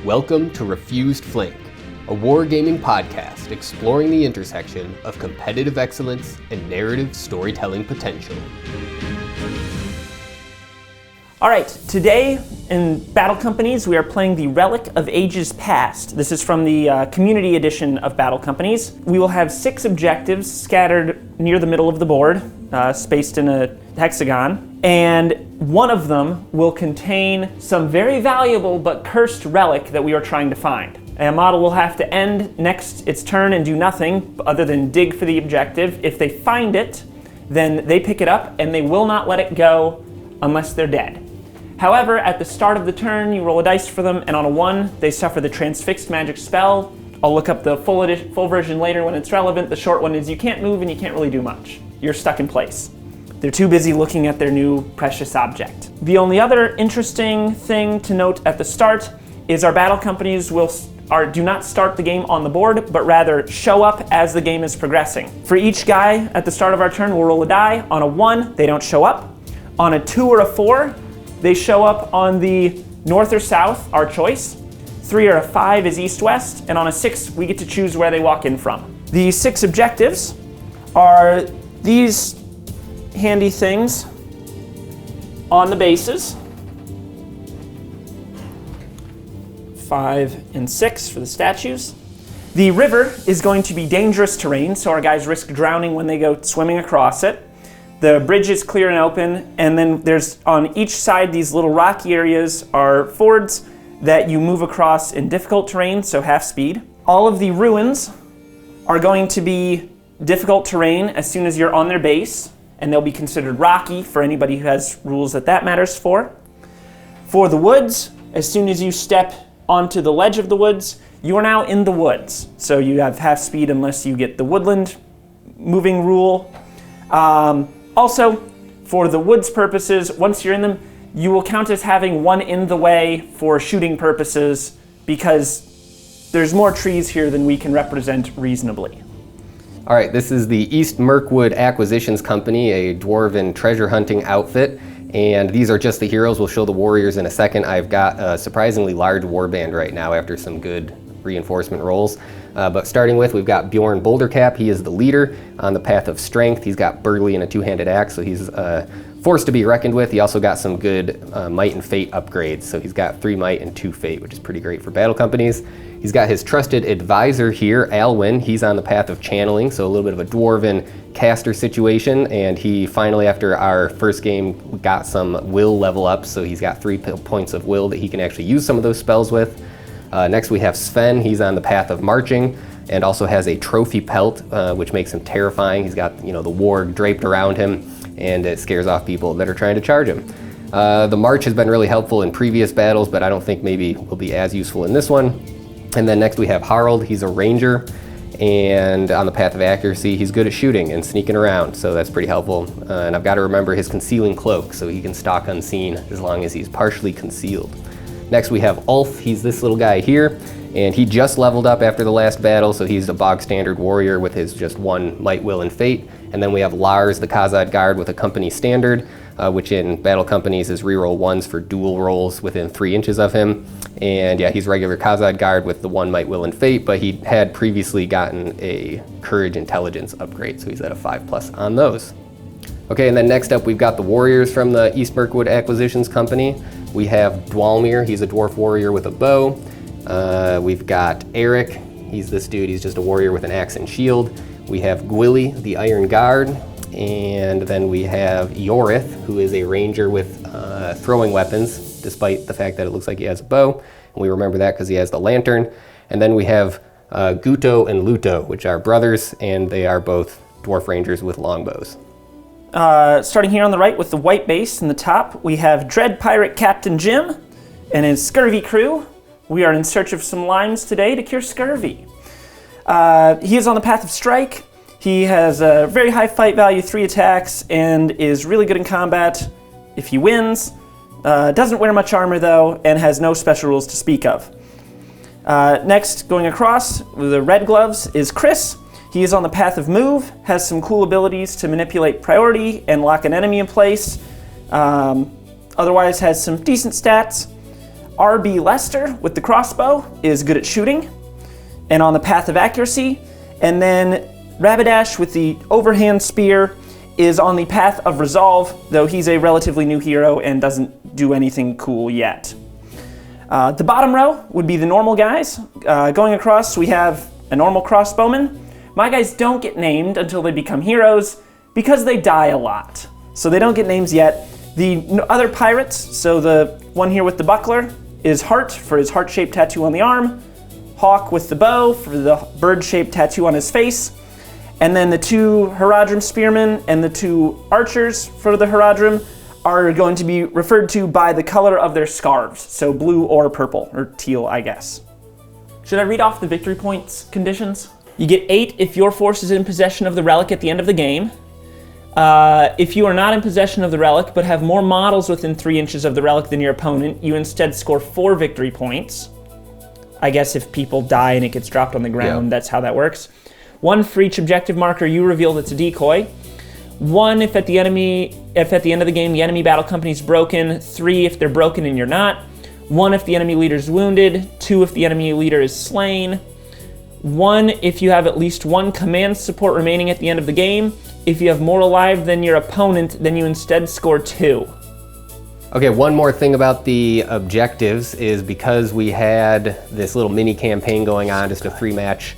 Welcome to Refused Flank, a wargaming podcast exploring the intersection of competitive excellence and narrative storytelling potential. Alright, today in Battle Companies we are playing the Relic of Ages Past. This is from the community edition of Battle Companies. We will have 6 objectives scattered near the middle of the board, spaced in a hexagon, and one of them will contain some very valuable but cursed relic that we are trying to find. A model will have to end next its turn and do nothing other than dig for the objective. If they find it, then they pick it up and they will not let it go unless they're dead. However, at the start of the turn, you roll a dice for them, and on a 1, they suffer the transfixed magic spell. I'll look up the full version later when it's relevant. The short one is you can't move and you can't really do much. You're stuck in place. They're too busy looking at their new precious object. The only other interesting thing to note at the start is our battle companies do not start the game on the board, but rather show up as the game is progressing. For each guy at the start of our turn, we'll roll a die. On a 1, they don't show up. On a 2 or a 4, they show up on the north or south, our choice. 3 or a 5 is east-west, and on a 6, we get to choose where they walk in from. The 6 objectives are these handy things on the bases. 5 and 6 for the statues. The river is going to be dangerous terrain, so our guys risk drowning when they go swimming across it. The bridge is clear and open, and then there's on each side these little rocky areas are fords that you move across in difficult terrain, so half speed. All of the ruins are going to be difficult terrain as soon as you're on their base, and they'll be considered rocky for anybody who has rules that matters for. For the woods, as soon as you step onto the ledge of the woods, you are now in the woods. So you have half speed unless you get the woodland moving rule. Also, for the woods purposes, once you're in them, you will count as having one in the way for shooting purposes because there's more trees here than we can represent reasonably. All right, this is the East Mirkwood Aquisitions Company, a dwarven treasure hunting outfit, and these are just the heroes. We'll show the warriors in a second. I've got a surprisingly large warband right now after some good reinforcement rolls. But starting with, we've got Bjorn Bouldercap. He is the leader on the path of strength. He's got Burgley and a 2-handed axe, so he's forced to be reckoned with. He also got some good might and fate upgrades. So he's got 3 might and 2 fate, which is pretty great for battle companies. He's got his trusted advisor here, Alwyn. He's on the path of channeling, so a little bit of a dwarven caster situation. And he finally, after our first game, got some will level up. So he's got 3 points of will that he can actually use some of those spells with. Next we have Sven. He's on the path of marching and also has a trophy pelt, which makes him terrifying. He's got the warg draped around him, and it scares off people that are trying to charge him. The march has been really helpful in previous battles, but I don't think maybe will be as useful in this one. And then next we have Harald. He's a ranger, and on the path of accuracy, he's good at shooting and sneaking around, so that's pretty helpful. And I've got to remember his concealing cloak, so he can stalk unseen as long as he's partially concealed. Next we have Ulf. He's this little guy here, and he just leveled up after the last battle, so he's a bog standard warrior with his just 1 might, will, and fate. And then we have Lars, the Khazad guard with a company standard, which in battle companies is reroll 1s for dual rolls within 3 inches of him. And yeah, he's regular Khazad guard with the 1 might, will, and fate, but he had previously gotten a courage intelligence upgrade, so he's at a 5+ on those. Okay, and then next up we've got the warriors from the East Mirkwood Aquisitions Company. We have Dwalmir. He's a dwarf warrior with a bow. We've got Eric. He's this dude. He's just a warrior with an axe and shield. We have Gwilly, the Iron Guard. And then we have Yorith, who is a ranger with throwing weapons, despite the fact that it looks like he has a bow. And we remember that because he has the lantern. And then we have Guto and Luto, which are brothers, and they are both dwarf rangers with longbows. Starting here on the right with the white base in the top, we have Dread Pirate Captain Jim and his Scurvy crew. We are in search of some limes today to cure scurvy. He is on the path of strike. He has a very high fight value, 3 attacks, and is really good in combat if he wins. Doesn't wear much armor though, and has no special rules to speak of. Next, going across with the red gloves is Chris. He is on the path of move, has some cool abilities to manipulate priority and lock an enemy in place. Otherwise has some decent stats. RB Lester with the crossbow is good at shooting and on the path of accuracy. And then Rapidash with the overhand spear is on the path of resolve, though he's a relatively new hero and doesn't do anything cool yet. The bottom row would be the normal guys. Going across, we have a normal crossbowman. My guys don't get named until they become heroes because they die a lot. So they don't get names yet. The other pirates, so the one here with the buckler is Heart for his heart-shaped tattoo on the arm, Hawk with the bow for the bird-shaped tattoo on his face, and then the two Haradrim spearmen and the two archers for the Haradrim are going to be referred to by the color of their scarves, so blue or purple, or teal, I guess. Should I read off the victory points conditions? You get 8 if your force is in possession of the relic at the end of the game. If you are not in possession of the relic, but have more models within 3 inches of the relic than your opponent, you instead score 4 victory points. I guess if people die and it gets dropped on the ground, that's how that works. 1 for each objective marker you reveal that's a decoy. 1 if at the end of the game the enemy battle company is broken. 3 if they're broken and you're not. 1 if the enemy leader is wounded. 2 if the enemy leader is slain. 1 if you have at least 1 command support remaining at the end of the game. If you have more alive than your opponent, then you instead score 2. Okay, one more thing about the objectives is because we had this little mini campaign going on, just a 3-match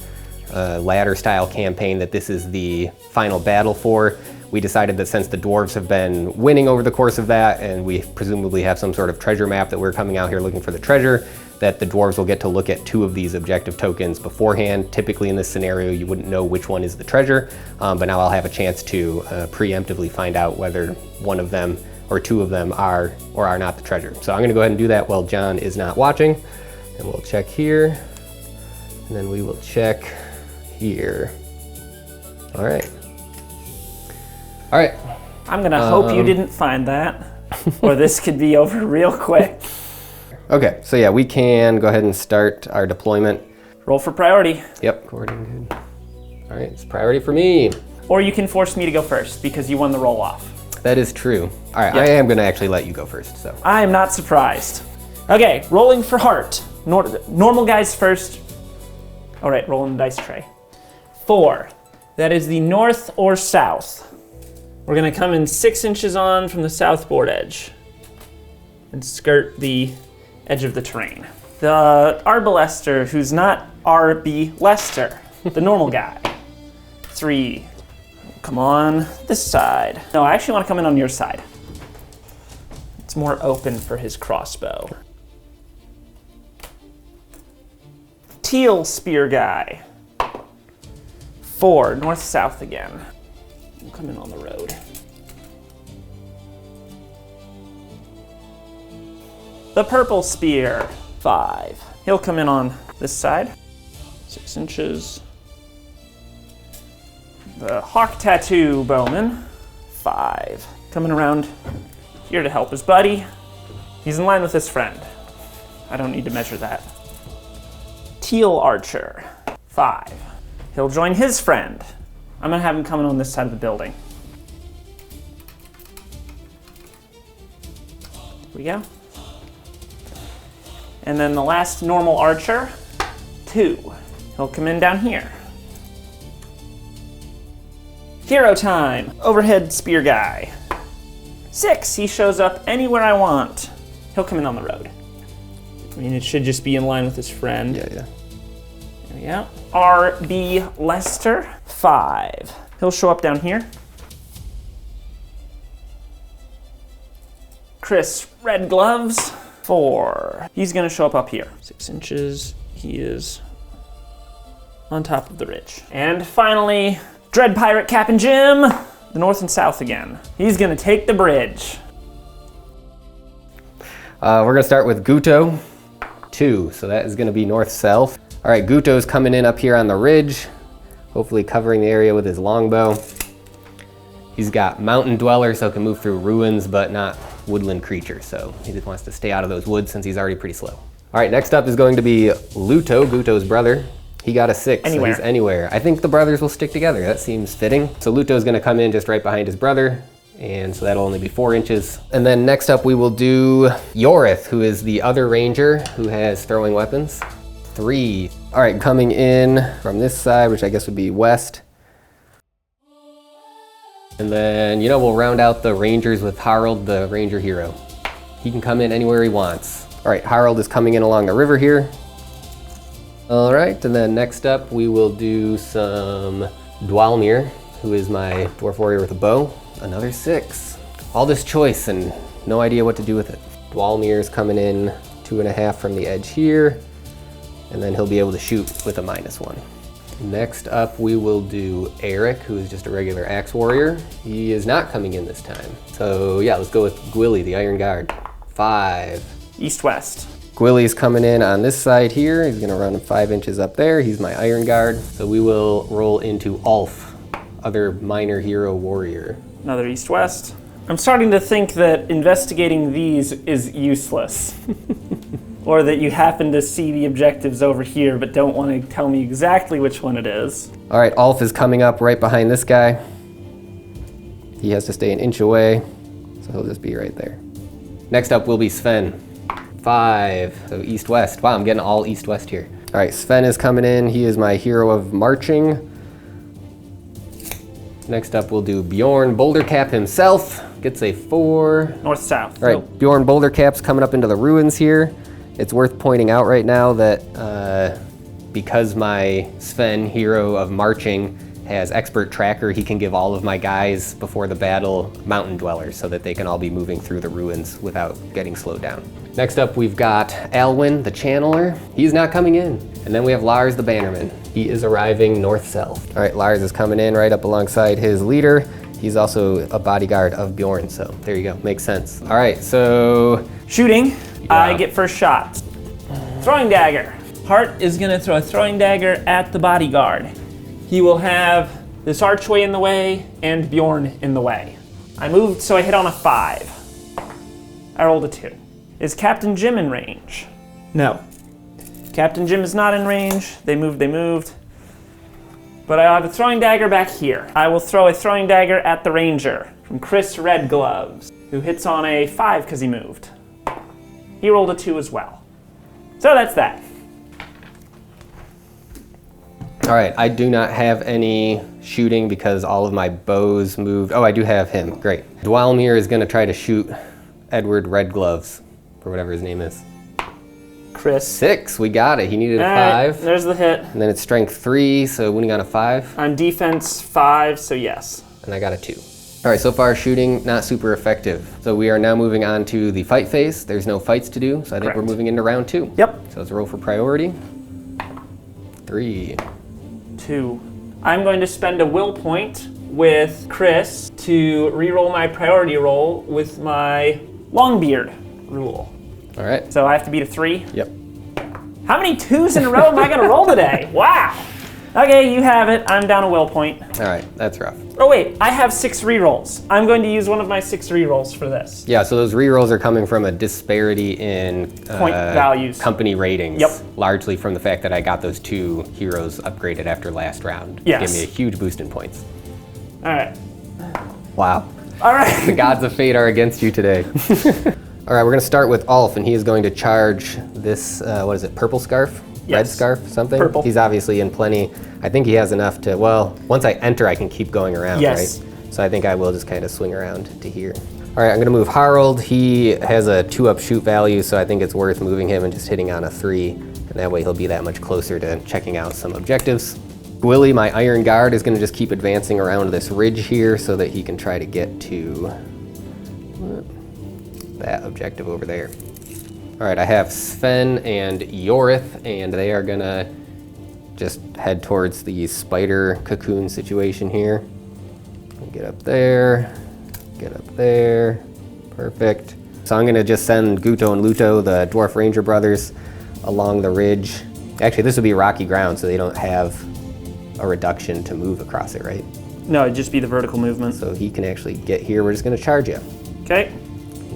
ladder style campaign that this is the final battle for. We decided that since the dwarves have been winning over the course of that, and we presumably have some sort of treasure map that we're coming out here looking for the treasure, that the dwarves will get to look at 2 of these objective tokens beforehand. Typically in this scenario, you wouldn't know which one is the treasure, but now I'll have a chance to preemptively find out whether one of them or 2 of them are or are not the treasure. So I'm gonna go ahead and do that while John is not watching, and we'll check here, and then we will check here. All right. All right. I'm gonna hope you didn't find that, or this could be over real quick. Okay, so yeah, we can go ahead and start our deployment. Roll for priority. Yep, Gordon, good. All right, it's priority for me. Or you can force me to go first because you won the roll off. That is true. All right, I am gonna actually let you go first, so. I am not surprised. Okay, rolling for heart. Normal guys first. All right, rolling the dice tray. 4, that is the north or south. We're gonna come in 6 inches on from the southboard edge and skirt the edge of the terrain. The Arbalester, who's not RB Lester, the normal guy. 3, come on this side. No, I actually wanna come in on your side. It's more open for his crossbow. Teal spear guy. 4, north-south again. We'll come in on the road. The purple spear, 5. He'll come in on this side, 6 inches. The hawk tattoo bowman, 5. Coming around here to help his buddy. He's in line with his friend. I don't need to measure that. Teal archer, 5. He'll join his friend. I'm gonna have him coming on this side of the building. Here we go. And then the last normal archer, 2. He'll come in down here. Hero time, overhead spear guy. 6, he shows up anywhere I want. He'll come in on the road. I mean, it should just be in line with his friend. Yeah. There we go. RB Lester, 5. He'll show up down here. Chris Red Gloves, 4. He's gonna show up here. 6 inches, he is on top of the ridge. And finally, Dread Pirate Cap and Jim, the north and south again. He's gonna take the bridge. We're gonna start with Guto, 2, so that is gonna be north-south. All right, Guto's coming in up here on the ridge, hopefully covering the area with his longbow. He's got Mountain Dweller, so he can move through ruins, but not woodland creatures, so he just wants to stay out of those woods since he's already pretty slow. All right, next up is going to be Luto, Guto's brother. He got a 6, Anywhere. so he's anywhere. I think the brothers will stick together, that seems fitting. So Luto's gonna come in just right behind his brother, And so that'll only be 4 inches. And then next up we will do Yorith, who is the other ranger who has throwing weapons. 3. All right, coming in from this side, which I guess would be west. And then, we'll round out the rangers with Harold, the ranger hero. He can come in anywhere he wants. All right, Harold is coming in along the river here. All right, and then next up we will do some Dwalmir, who is my dwarf warrior with a bow. Another 6. All this choice and no idea what to do with it. Dwalmir is coming in 2.5 from the edge here, and then he'll be able to shoot with a -1. Next up we will do Eric, who is just a regular axe warrior. He is not coming in this time. So yeah, let's go with Gwilly, the Iron Guard. 5. East-west. Gwilly's coming in on this side here. He's gonna run 5 inches up there. He's my Iron Guard. So we will roll into Ulf, other minor hero warrior. Another east-west. I'm starting to think that investigating these is useless. Or that you happen to see the objectives over here but don't want to tell me exactly which one it is. All right, Ulf is coming up right behind this guy. He has to stay an inch away, so he'll just be right there. Next up will be Sven. 5, so east-west. Wow, I'm getting all east-west here. All right, Sven is coming in. He is my hero of marching. Next up we'll do Bjorn Bouldercap himself. Gets a 4. North-south. All right, Bjorn Bouldercap's coming up into the ruins here. It's worth pointing out right now that because my Sven, hero of marching, has expert tracker, he can give all of my guys before the battle mountain dwellers so that they can all be moving through the ruins without getting slowed down. Next up we've got Alwyn, the channeler. He's not coming in. And then we have Lars, the bannerman. He is arriving north-south. All right, Lars is coming in right up alongside his leader. He's also a bodyguard of Bjorn, so there you go, makes sense. All right, so... Shooting, Yeah. I get first shot. Throwing dagger. Hart is gonna throw a throwing dagger at the bodyguard. He will have this archway in the way and Bjorn in the way. I moved, so I hit on a 5. I rolled a 2. Is Captain Jim in range? No. Captain Jim is not in range. They moved. But I have a throwing dagger back here. I will throw a throwing dagger at the ranger from Chris Red Gloves, who hits on a 5 because he moved. He rolled a 2 as well. So that's that. All right, I do not have any shooting because all of my bows moved. Oh, I do have him, great. Dwalmir is gonna try to shoot Edward Red Gloves, or whatever his name is. Chris. 6, we got it. He needed a All right, 5. there's the hit. And then it's strength 3, so winning on a 5. On defense, 5, so yes. And I got a 2. All right, so far shooting, not super effective. So we are now moving on to the fight phase. There's no fights to do, so I think Correct. we're moving into round 2. Yep. So let's roll for priority. 3. 2. I'm going to spend a will point with Chris to re-roll my priority roll with my Longbeard rule. All right. So I have to beat a 3. Yep. How many 2s in a row am I going to roll today? Wow. Okay, you have it. I'm down a will point. All right, that's rough. Oh wait, I have 6 re-rolls. I'm going to use one of my 6 re-rolls for this. Yeah, so those re-rolls are coming from a disparity in Point values. company ratings. Yep. Largely from the fact that I got those 2 heroes upgraded after last round. Yes. Gave me a huge boost in points. All right. Wow. All right. The gods of fate are against you today. All right, we're gonna start with Ulf, and he is going to charge this, what is it, purple scarf? Red Yes. scarf, something? Purple. He's obviously in plenty. I think he has enough to, well, once I enter, I can keep going around, Yes. right? So I think I will just kind of swing around to here. All right, I'm gonna move Harold. He has a 2-up shoot value, so I think it's worth moving him and just hitting on a 3. And that way he'll be that much closer to checking out some objectives. Gwilly, my Iron Guard, is gonna just keep advancing around this ridge here so that he can try to get to that objective over there. All right, I have Sven and Yorith, and they are gonna just head towards the spider cocoon situation here. Get up there, perfect. So I'm gonna just send Guto and Luto, the Dwarf Ranger brothers, along the ridge. Actually, this would be rocky ground, so they don't have a reduction to move across it, right? No, it'd just be the vertical movement. So he can actually get here. We're just gonna charge you. Okay.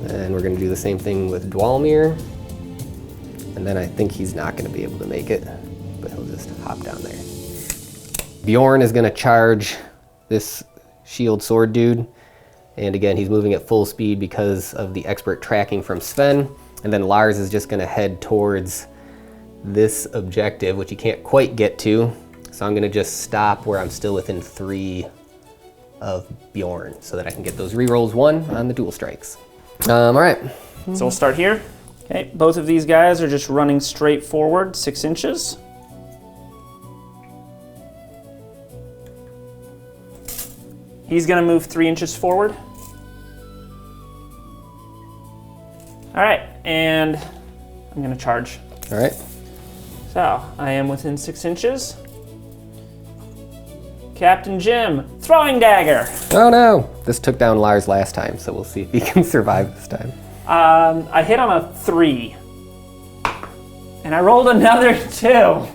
And we're gonna do the same thing with Dwalmir. And then I think he's not gonna be able to make it, but he'll just hop down there. Bjorn is gonna charge this shield sword dude, And again, he's moving at full speed because of the expert tracking from Sven. And then Lars is just gonna head towards this objective, which he can't quite get to. So I'm gonna just stop where I'm still within 3 of Bjorn so that I can get those rerolls 1 on the dual strikes. All right. So we'll start here. Okay, both of these guys are just running straight forward, 6 inches. He's gonna move 3 inches forward. All right, and I'm gonna charge. All right. So I am within 6 inches. Captain Jim, throwing dagger. Oh no, this took down Lars last time, so we'll see if he can survive this time. I hit on a 3. And I rolled another 2. You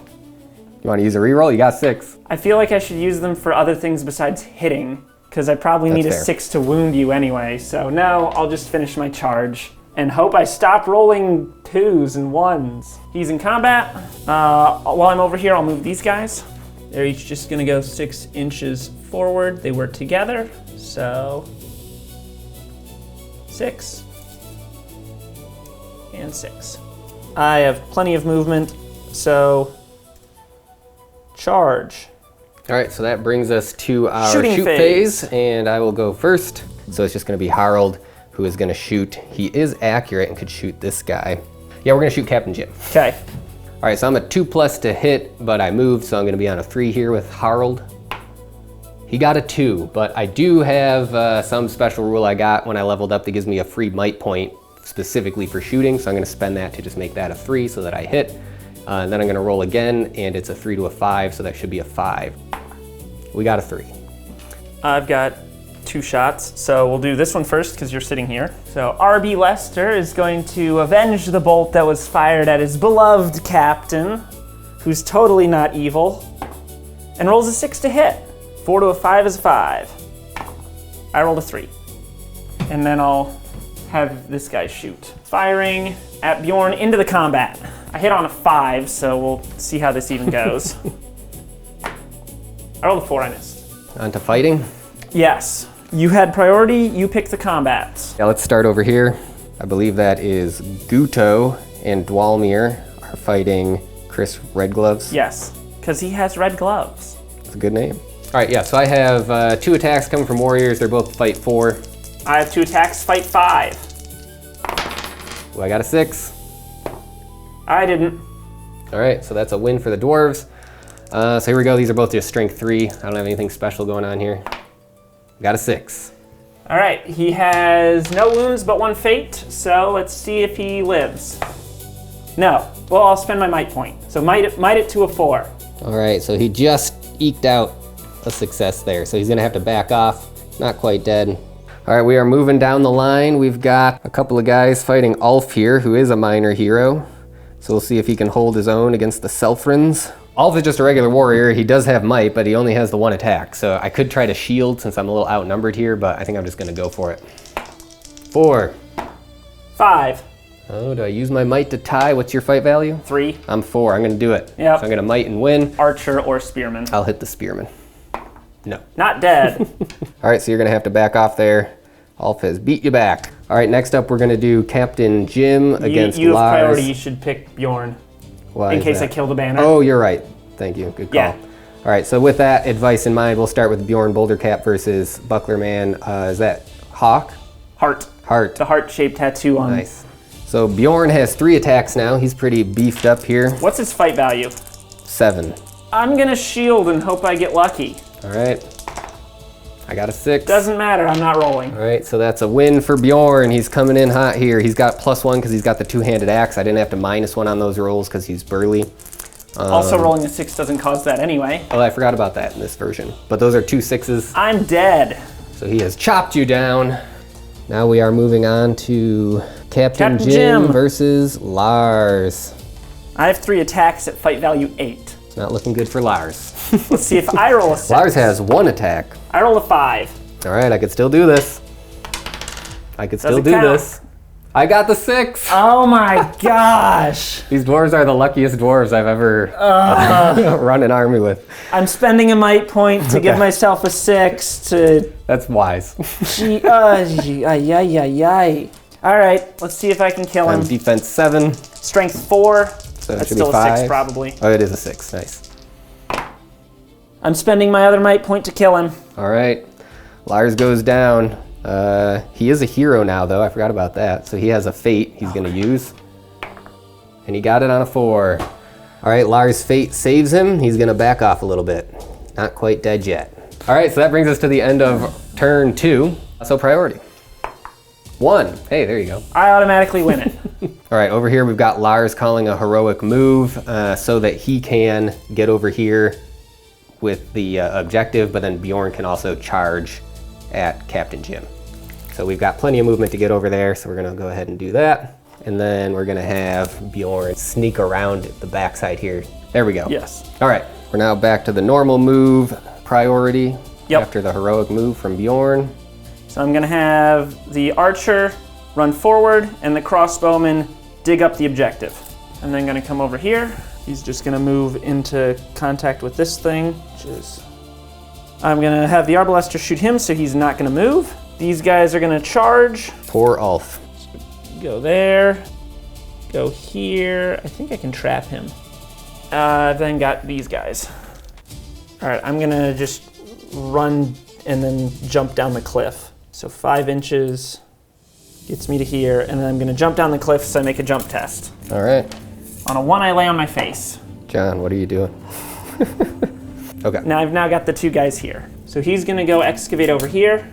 wanna use a reroll? You got 6. I feel like I should use them for other things besides hitting, because I probably need a fair. 6 to wound you anyway. So no, I'll just finish my charge and hope I stop rolling 2s and 1s. He's in combat. While I'm over here, I'll move these guys. They're each just gonna go 6 inches forward. They work together, so 6 and 6. I have plenty of movement, so charge. All right, so that brings us to our Shooting shoot phase. phase, and I will go first. So it's just gonna be Harold who is gonna shoot. He is accurate and could shoot this guy. Yeah, we're gonna shoot Captain Jim. Okay. All right, so I'm a 2+ to hit, but I moved, so I'm gonna be on a 3 here with Harold. He got a 2, but I do have some special rule I got when I leveled up that gives me a free might point specifically for shooting, so I'm gonna spend that to just make that a 3 so that I hit. And then I'm gonna roll again, and it's a 3 to a 5, so that should be a 5. We got a 3. I've got 2 shots, so we'll do this one first because you're sitting here. So RB Lester is going to avenge the bolt that was fired at his beloved captain, who's totally not evil, and rolls a 6 to hit. 4 to a 5 is a 5. I rolled a 3. And then I'll have this guy shoot. Firing at Bjorn into the combat. I hit on a 5, so we'll see how this even goes. I rolled a 4, I missed. On to fighting. Yes. You had priority, you picked the combats. Yeah, let's start over here. I believe that is Guto and Dwalmir are fighting Chris Red Gloves. Yes, because he has red gloves. It's a good name. All right, yeah, so I have 2 attacks coming from warriors. They're both fight 4. I have 2 attacks, fight 5. Ooh, I got a 6. I didn't. All right, so that's a win for the dwarves. So here we go. These are both just strength 3. I don't have anything special going on here. Got a 6. All right, he has no wounds but 1 fate, so let's see if he lives. No, well, I'll spend my might point. So might it to a 4. All right, so he just eked out a success there. So he's gonna have to back off. Not quite dead. All right, we are moving down the line. We've got a couple of guys fighting Ulf here, who is a minor hero. So we'll see if he can hold his own against the Selfrins. Ulf is just a regular warrior. He does have might, but he only has the 1 attack. So I could try to shield since I'm a little outnumbered here, but I think I'm just gonna go for it. 4. 5. Oh, do I use my might to tie? What's your fight value? 3. I'm 4, I'm gonna do it. Yep. So I'm gonna might and win. Archer or spearman. I'll hit the spearman. No. Not dead. All right, so you're gonna have to back off there. Ulf has beat you back. All right, next up we're gonna do Captain Jim against you have Lars. priority, you should pick Bjorn. Why in is case I that? kill the banner. Oh, you're right. Thank you, good call. Yeah. All right, so with that advice in mind, we'll start with Bjorn Bouldercap versus Bucklerman. Is that Hawk? Heart. Heart. The heart-shaped tattoo on. Nice. So Bjorn has 3 attacks now. He's pretty beefed up here. What's his fight value? 7. I'm gonna shield and hope I get lucky. All right. I got a 6. Doesn't matter, I'm not rolling. All right, so that's a win for Bjorn. He's coming in hot here. He's got +1 because he's got the 2-handed axe. I didn't have to -1 on those rolls because he's burly. Also, rolling a 6 doesn't cause that anyway. Oh, I forgot about that in this version. But those are 2 6s. I'm dead. So he has chopped you down. Now we are moving on to Captain Captain Jim Jim. versus Lars. I have 3 attacks at fight value 8. It's not looking good for Lars. Let's see if I roll a 6. Lars has 1 attack. I roll a 5. All right, I could still do this. I could still Doesn't do count. this. I got the 6. Oh my gosh. These dwarves are the luckiest dwarves I've ever run an army with. I'm spending a might point to give myself a 6 to... That's wise. All right, let's see if I can kill him. Defense 7. Strength 4. So That's should still be a 6 5. probably. Oh, it is a 6. Nice. I'm spending my other might point to kill him. All right. Lars goes down. He is a hero now, though. I forgot about that. So he has a fate he's going to use. And he got it on a 4. All right, Lars' fate saves him. He's going to back off a little bit. Not quite dead yet. All right, so that brings us to the end of turn 2. So priority. 1. Hey, there you go. I automatically win it. All right, over here we've got Lars calling a heroic move so that he can get over here with the objective, but then Bjorn can also charge at Captain Jim. So we've got plenty of movement to get over there, so we're gonna go ahead and do that. And then we're gonna have Bjorn sneak around the backside here. There we go. Yes. All right, we're now back to the normal move priority after the heroic move from Bjorn. So I'm gonna have the archer run forward and the crossbowman dig up the objective. I'm then gonna come over here. He's just gonna move into contact with this thing, which is... I'm gonna have the arbalester shoot him so he's not gonna move. These guys are gonna charge. Poor Ulf. Go there, go here. I think I can trap him. I've then got these guys. All right, I'm gonna just run and then jump down the cliff. So 5 inches gets me to here, and then I'm gonna jump down the cliff so I make a jump test. All right. On a 1, I lay on my face. John, what are you doing? Okay. Now I've now got the 2 guys here. So he's gonna go excavate over here.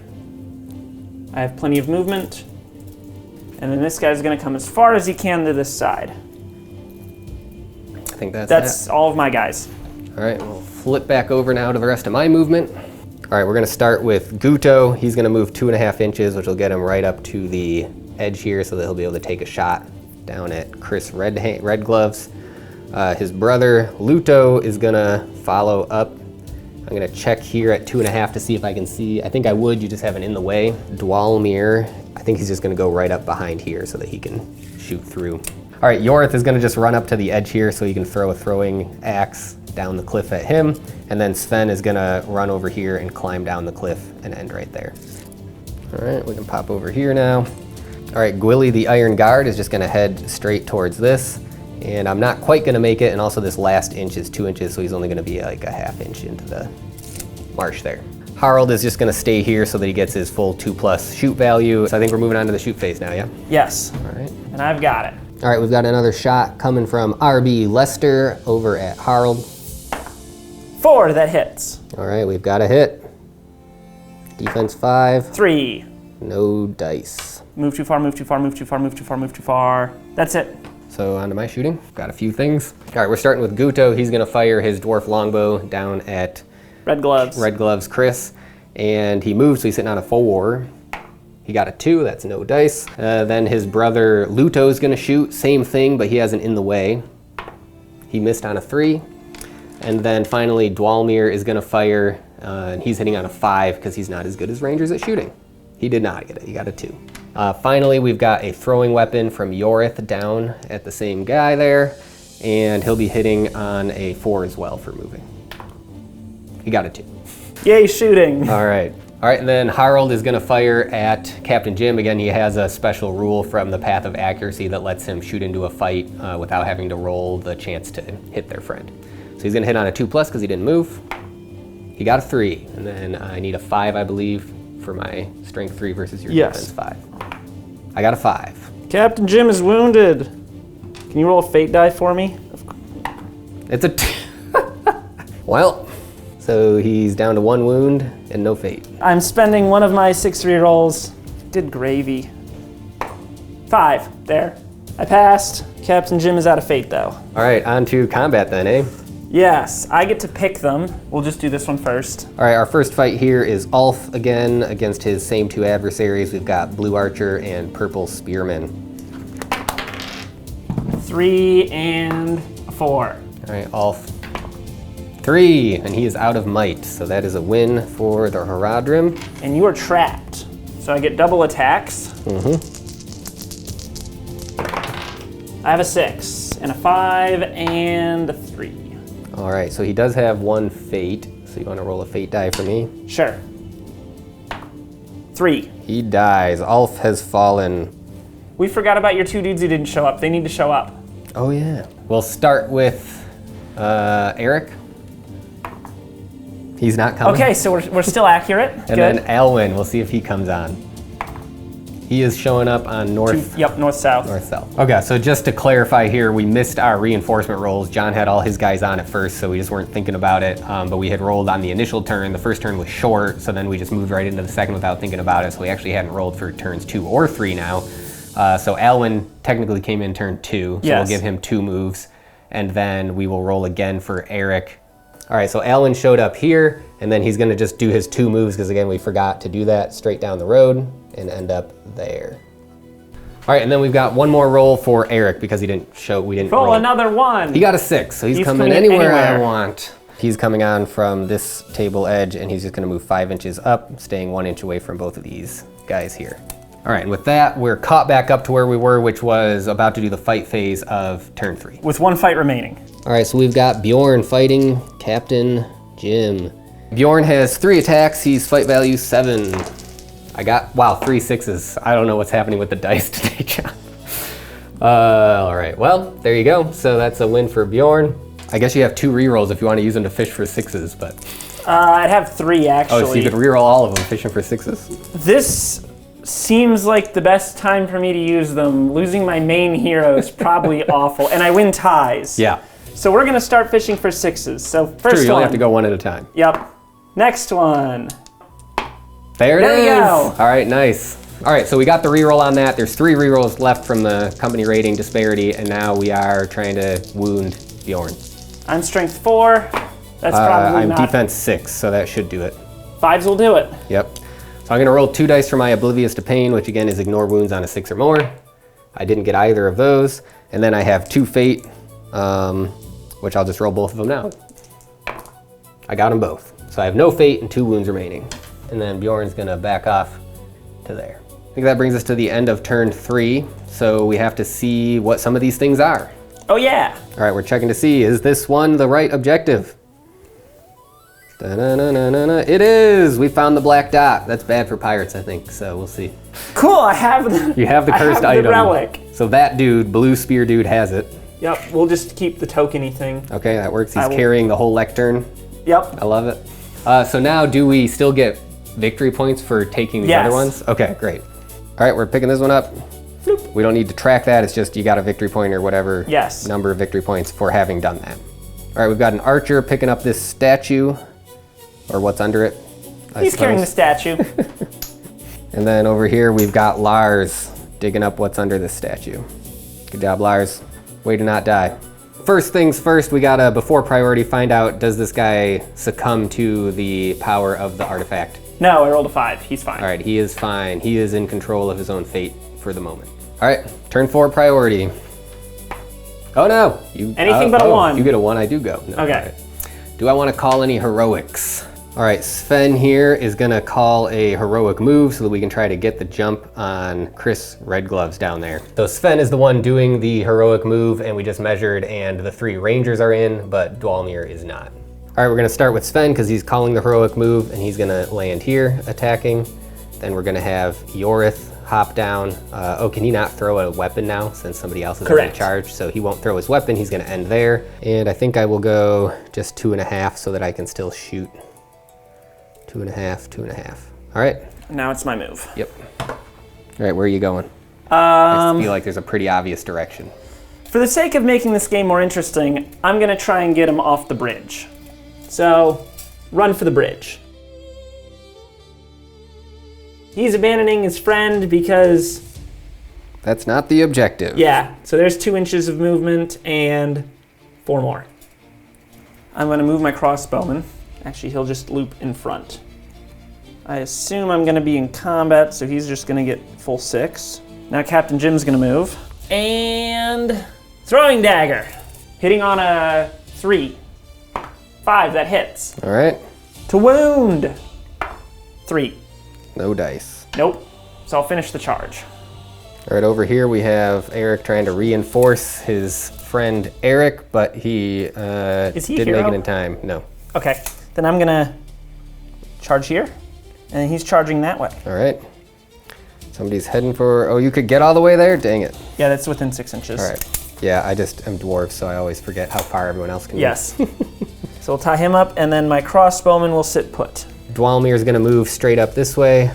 I have plenty of movement. And then this guy's gonna come as far as he can to this side. I think That's all of my guys. All right, we'll flip back over now to the rest of my movement. All right, we're gonna start with Guto. He's gonna move 2.5 inches, which will get him right up to the edge here so that he'll be able to take a shot down at Chris Red Gloves. His brother Luto is gonna follow up. I'm gonna check here at 2.5 to see if I can see. I think I would, you just have it in the way. Dwalmir, I think he's just gonna go right up behind here so that he can shoot through. All right, Yorith is gonna just run up to the edge here so he can throw a throwing axe down the cliff at him. And then Sven is gonna run over here and climb down the cliff and end right there. All right, we can pop over here now. All right, Gwilly the Iron Guard is just gonna head straight towards this. And I'm not quite gonna make it, and also this last inch is 2 inches, so he's only gonna be like a half inch into the marsh there. Harald is just gonna stay here so that he gets his full 2+ shoot value. So I think we're moving on to the shoot phase now, yeah? Yes. All right. And I've got it. All right, we've got another shot coming from RB Lester over at Harald. 4, that hits. All right, we've got a hit. Defense 5. 3. No dice. Move too far, move too far, move too far, move too far, move too far. That's it. So on to my shooting. Got a few things. All right, we're starting with Guto. He's gonna fire his dwarf longbow down at Red Gloves Chris. And he moved, so he's sitting on a 4. He got a 2, that's no dice. Then his brother Luto's gonna shoot, same thing, but he has an in the way. He missed on a 3. And then finally Dwalmir is gonna fire, and he's hitting on a 5 because he's not as good as rangers at shooting. He did not get it, he got a 2. Finally, we've got a throwing weapon from Yorith down at the same guy there, and he'll be hitting on a 4 as well for moving. He got a 2. Yay, shooting. All right, and then Harald is gonna fire at Captain Jim. Again, he has a special rule from the Path of Accuracy that lets him shoot into a fight without having to roll the chance to hit their friend. So he's gonna hit on a 2+ because he didn't move. He got a 3, and then I need a 5, I believe, for my strength 3 versus your defense 5. I got a 5. Captain Jim is wounded. Can you roll a fate die for me? It's a well, so he's down to 1 wound and no fate. I'm spending one of my 6 rerolls. Did gravy. 5, there. I passed. Captain Jim is out of fate though. All right, on to combat then, eh? Yes, I get to pick them. We'll just do this one first. All right, our first fight here is Ulf again against his same 2 adversaries. We've got Blue Archer and Purple Spearman. 3 and a 4. All right, Ulf. 3, and he is out of might, so that is a win for the Haradrim. And you are trapped. So I get double attacks. I have a 6 and a 5 and a 3. All right, so he does have one fate. So you want to roll a fate die for me? Sure. 3. He dies. Ulf has fallen. We forgot about your 2 dudes who didn't show up. They need to show up. Oh yeah. We'll start with Eric. He's not coming. Okay, so we're still accurate. And Good. then Alwyn, we'll see if he comes on. He is showing up on north. Yep, north-south. North-south. Okay, so just to clarify here, we missed our reinforcement rolls. John had all his guys on at first, so we just weren't thinking about it. But we had rolled on the initial turn. The first turn was short, so then we just moved right into the second without thinking about it. So we actually hadn't rolled for turns 2 or 3 now. So Alwyn technically came in turn 2, so yes. We'll give him 2 moves. And then we will roll again for Eric. All right, so Alwyn showed up here, and then he's gonna just do his 2 moves, because again, we forgot to do that straight down the road and end up there. All right, and then we've got one more roll for Eric, because we didn't roll. Another 1. He got a 6, so he's coming anywhere I want. He's coming on from this table edge, and he's just gonna move 5 inches up, staying 1 inch away from both of these guys here. All right, and with that, we're caught back up to where we were, which was about to do the fight phase of turn 3. With 1 fight remaining. All right, so we've got Bjorn fighting Captain Jim. Bjorn has 3 attacks. He's fight value 7. I got, wow, 3 6s. I don't know what's happening with the dice today, John. All right, well, there you go. So that's a win for Bjorn. I guess you have 2 rerolls if you want to use them to fish for 6s, but. I'd have 3, actually. Oh, so you could reroll all of them fishing for 6s? This seems like the best time for me to use them. Losing my main hero is probably awful, and I win ties. Yeah. So we're gonna start fishing for 6s. So first one. True, you only have to go 1 at a time. Yep. Next one. There it is. We go. All right, nice. All right, so we got the reroll on that. There's 3 rerolls left from the company rating disparity, and now we are trying to wound Bjorn. I'm strength 4. That's probably I'm not. defense 6, so that should do it. 5s will do it. Yep. So I'm gonna roll 2 dice for my Oblivious to Pain, which again is ignore wounds on a 6 or more. I didn't get either of those. And then I have 2 fate, which I'll just roll both of them now. I got them both. So I have no fate and 2 wounds remaining. And then Bjorn's gonna back off to there. I think that brings us to the end of turn 3. So we have to see what some of these things are. Oh yeah. All right, we're checking to see, is this one the right objective? Da-na-na-na-na-na. It is! We found the black dot. That's bad for pirates, I think, so we'll see. Cool, I have the You have the cursed item. the relic. So that dude, blue spear dude, has it. Yep, we'll just keep the tokeny thing. Okay, that works. He's carrying the whole lectern. Yep. I love it. So now, do we still get victory points for taking the other ones? Okay, great. All right, we're picking this one up. Floop. We don't need to track that. It's just you got a victory point or whatever number of victory points for having done that. All right, we've got an archer picking up this statue, or what's under it. He's carrying the statue. And then over here, we've got Lars digging up what's under this statue. Good job, Lars. Way to not die. First things first, we gotta, before priority, find out, does this guy succumb to the power of the artifact? No, I rolled a 5. He's fine. All right, he is fine. He is in control of his own fate for the moment. All right, turn 4 priority. Oh no! Anything but a 1. You get a 1, I do go. No, okay. Right. Do I want to call any heroics? All right, Sven here is gonna call a heroic move so that we can try to get the jump on Chris Red Gloves down there. So Sven is the one doing the heroic move, and we just measured, and the 3 rangers are in, but Dwalnir is not. All right, we're gonna start with Sven because he's calling the heroic move, and he's gonna land here attacking. Then we're gonna have Yorith hop down. Oh, can he not throw a weapon now since somebody else is in charge? So he won't throw his weapon, he's gonna end there. And I think I will go just 2.5 so that I can still shoot. 2.5, 2.5. All right. Now it's my move. Yep. All right, where are you going? I feel like there's a pretty obvious direction. For the sake of making this game more interesting, I'm gonna try and get him off the bridge. So, run for the bridge. He's abandoning his friend because... That's not the objective. Yeah, so there's 2 inches of movement and 4 more. I'm gonna move my crossbowman. Actually, he'll just loop in front. I assume I'm gonna be in combat, so he's just gonna get full 6. Now Captain Jim's gonna move. And throwing dagger. Hitting on a 3. 5, that hits. All right. To wound. 3. No dice. Nope. So I'll finish the charge. All right, over here we have Eric trying to reinforce his friend Eric, but he, didn't make it in time. No. Okay, then I'm gonna charge here, and he's charging that way. All right. Somebody's heading for, oh, you could get all the way there? Dang it. Yeah, that's within 6 inches. All right. Yeah, I just am dwarf, so I always forget how far everyone else can Yes. So we'll tie him up, and then my crossbowman will sit put. Dwalmir's gonna move straight up this way,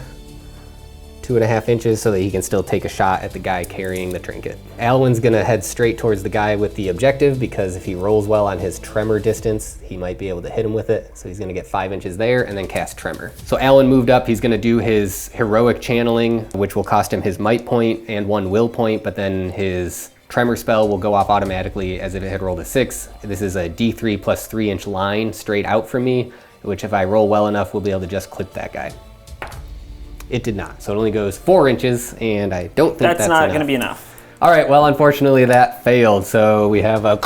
2.5 inches, so that he can still take a shot at the guy carrying the trinket. Alwyn's gonna head straight towards the guy with the objective, because if he rolls well on his tremor distance, he might be able to hit him with it. So he's gonna get 5 inches there and then cast tremor. So Alwyn moved up, he's gonna do his heroic channeling, which will cost him his might point and 1 will point, but then his tremor spell will go off automatically as if it had rolled a 6. This is a D3 plus 3-inch line straight out from me, which if I roll well enough, we'll be able to just clip that guy. It did not, so it only goes 4 inches, and I don't think that's not enough. gonna be enough. All right, well, unfortunately that failed, so we have a,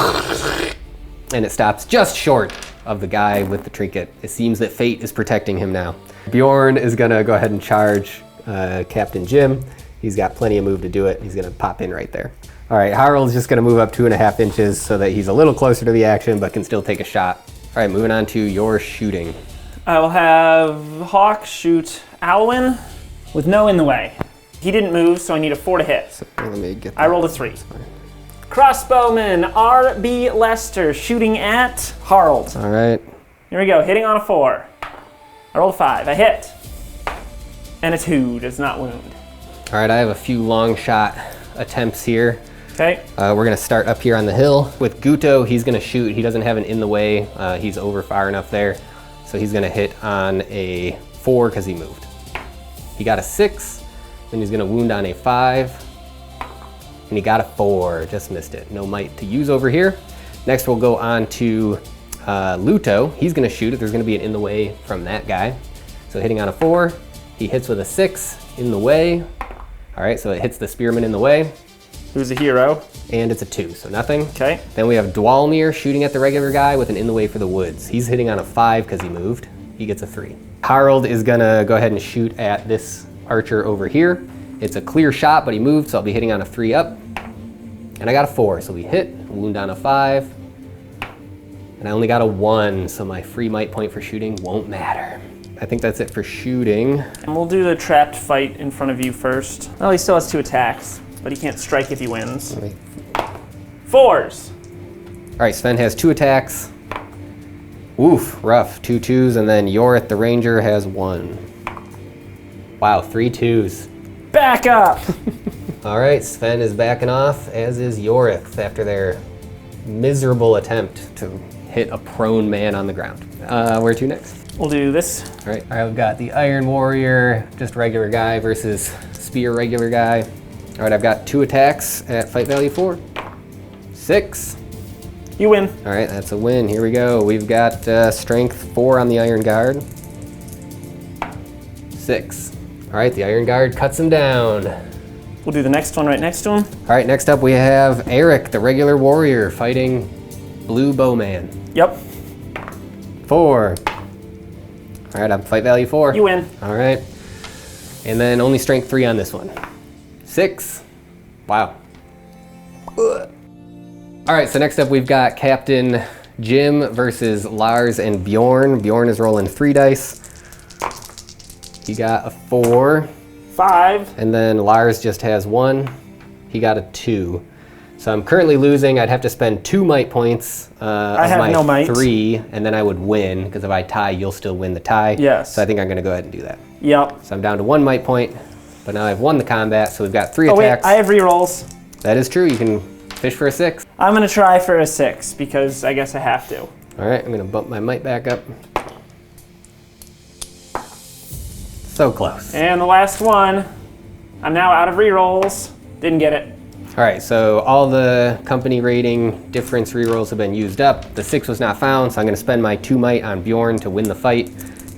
and it stops just short of the guy with the trinket. It seems that fate is protecting him now. Bjorn is gonna go ahead and charge Captain Jim. He's got plenty of move to do it. He's gonna pop in right there. All right, Harald's just gonna move up 2.5 inches so that he's a little closer to the action, but can still take a shot. All right, moving on to your shooting. I will have Hawk shoot Alwyn with no in the way. He didn't move, so I need a 4 to hit. So let me get that. I rolled a 3. Crossbowman R.B. Lester shooting at Harald. All right. Here we go, hitting on a 4. I rolled a 5, I hit. And a 2 does not wound. All right, I have a few long shot attempts here. Okay. We're gonna start up here on the hill. With Guto, he's gonna shoot. He doesn't have an in the way. He's over far enough there. So he's gonna hit on a 4 because he moved. He got a 6, then he's gonna wound on a 5, and he got a 4, just missed it. No might to use over here. Next we'll go on to Luto. He's gonna shoot if there's gonna be an in the way from that guy. So hitting on a 4, he hits with a 6 in the way. All right, so it hits the spearman in the way. Who's a hero? And it's a 2, so nothing. Okay. Then we have Dwalmir shooting at the regular guy with an in the way for the woods. He's hitting on a 5 because he moved. He gets a 3. Harald is gonna go ahead and shoot at this archer over here. It's a clear shot, but he moved, so I'll be hitting on a 3 up. And I got a 4, so we hit, wound on a 5. And I only got a 1, so my free might point for shooting won't matter. I think that's it for shooting. And we'll do the trapped fight in front of you first. Well, he still has 2 attacks, but he can't strike if he wins. 4s. All right, Sven has 2 attacks. Oof, rough, 2 2s, and then Yorith the Ranger has 1. Wow, 3 2s. Back up! All right, Sven is backing off, as is Yorith after their miserable attempt to hit a prone man on the ground. Where to next? We'll do this. All right, I've got the Iron Warrior, just regular guy versus Spear regular guy. All right, I've got 2 attacks at fight value 4. 6. You win. All right, that's a win. Here we go. We've got strength 4 on the Iron Guard. 6. All right, the Iron Guard cuts him down. We'll do the next one right next to him. All right, next up we have Eric, the regular warrior, fighting Blue Bowman. Yep. 4. All right, I'm fight value 4. You win. All right. And then only strength 3 on this one. 6. Wow. Ugh. All right, so next up we've got Captain Jim versus Lars and Bjorn. Bjorn is rolling 3 dice. He got a 4. 5. And then Lars just has 1. He got a 2. So I'm currently losing. I'd have to spend 2 might points I of have my no might. 3, and then I would win, because if I tie, you'll still win the tie. Yes. So I think I'm gonna go ahead and do that. Yep. So I'm down to 1 might point, but now I've won the combat, so we've got 3 Oh wait, attacks. I have rerolls. That is true, you can fish for a 6. I'm gonna try for a 6 because I guess I have to. All right, I'm gonna bump my might back up. So close. And the last one, I'm now out of rerolls. Didn't get it. All right, so all the company rating difference rerolls have been used up. The 6 was not found, so I'm gonna spend my 2 might on Bjorn to win the fight,